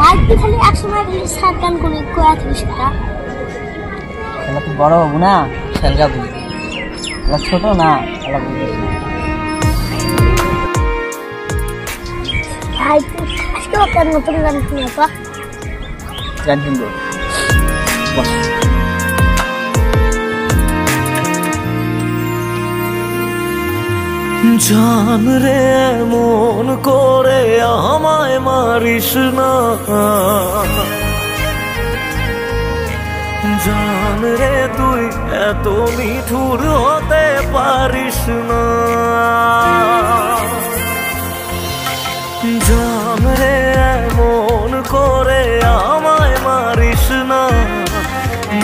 ভাই তুই খালি একসময় খালি সাত গান করে কোয়া থাকিস কা খেলা তো বড় হবো না খেলগা বুঝবি খেলা ছোট না খেলা বুঝিস না ভাই তুই আজকে একটা নতুন গান শুনে তো গান শুনবো বস জান রে মন করে আমায় মারিস না জান রে তুই এত নিঠুর হতে পারিস না জান রে মন করে আমায় মারিস না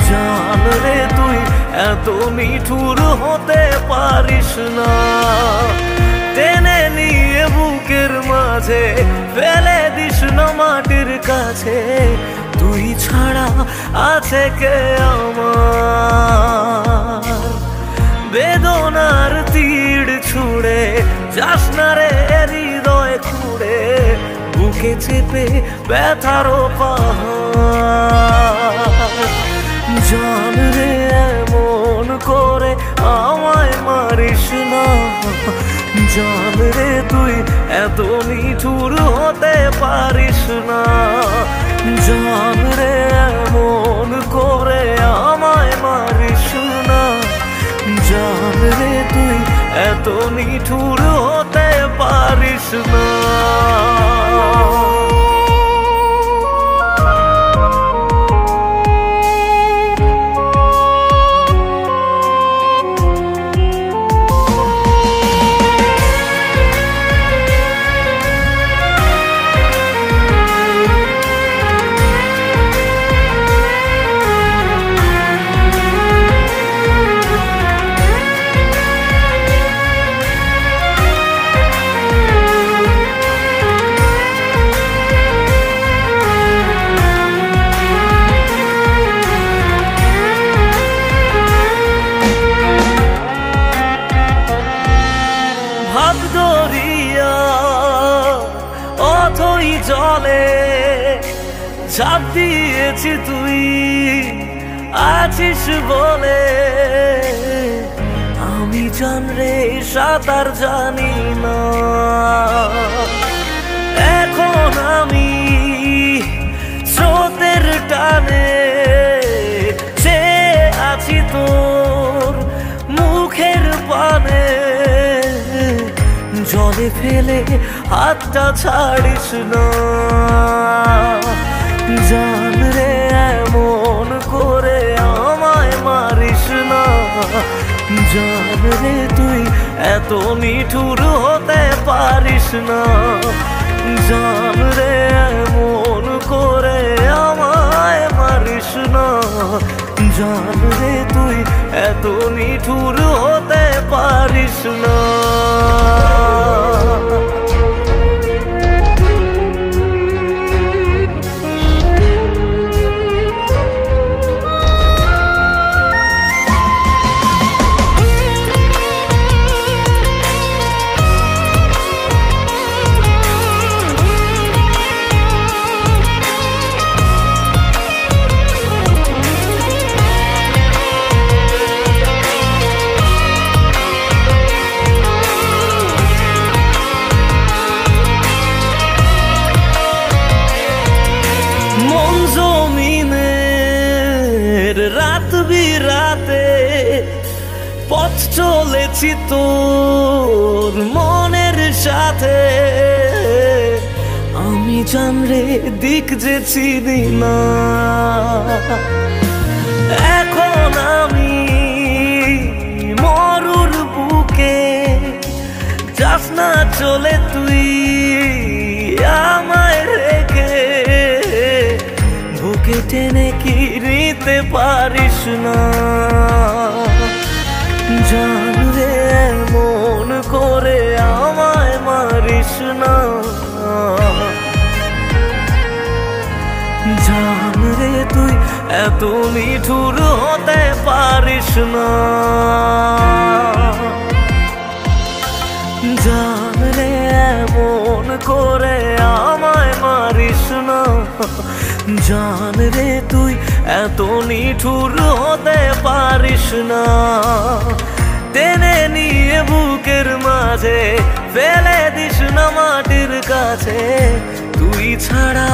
জান রে তুই এত নিঠুর হতে পারিস না টেনে নিয়ে বুকের মাঝে ফেলে দিস না মাটির কাছে তুই ছাড়া আছে কে আমার বেদনার তীর ছুঁড়ে যাস না রে হৃদয় খুঁড়ে বুকে চেপে ব্যথারও পাহাড় জান রে মন করে আমায় মারিস না জান রে তুই এত নিঠুর হতে পারিস না জান রে মন করে আমায় মারিস না জান রে তুই এত নিঠুর হতে পারিস না অথই জলে ঝাঁপ দিয়েছি তুই আছিস বলে আমি জান রে সাঁতার জানি না এখন আমি স্রোতের টানে সে আছি তোর মুখের পানে জলে ফেলে হাতটা ছাড়িস না জান রে এমন করে আমায় মারিস না জান রে তুই এত নিঠুর হতে পারিস না জান রে এমন করে আমায় মারিস না জান রে তুই এত নিঠুর হতে পারিস না রাত বিরাতে পথ চলেছি তোর মনের সাথে আমি জান রে দিক যে চিনি না এখন আমি মরুর বুকে যাস না চলে তুই আমায় রেখে বুকে টেনে কি নিতে পারিস না জান রে মন করে আমায় মারিস না জান রে তুই এত নিঠুর হতে পারিস না জান রে মন করে আমায় মারিস না জান রে তুই এত নিঠুর হতে পারিস না, টেনে নিয়ে বুকের মাঝে ফেলে দিস না মাটির কাছে। তুই ছাড়া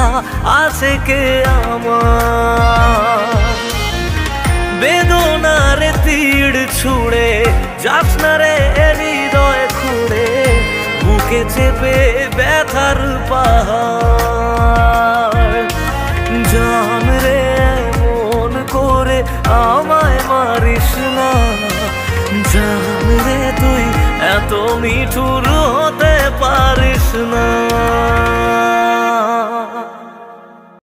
আছে কে আমার? বেদনার তীর ছুঁড়ে যাস না রে হৃদয় খুঁড়ে, বুকে চেপে ব্যথার পাহাড়। জান রে মন করে আমায় মারিস না, জান রে তুই এত নিঠুর হতে পারিস না।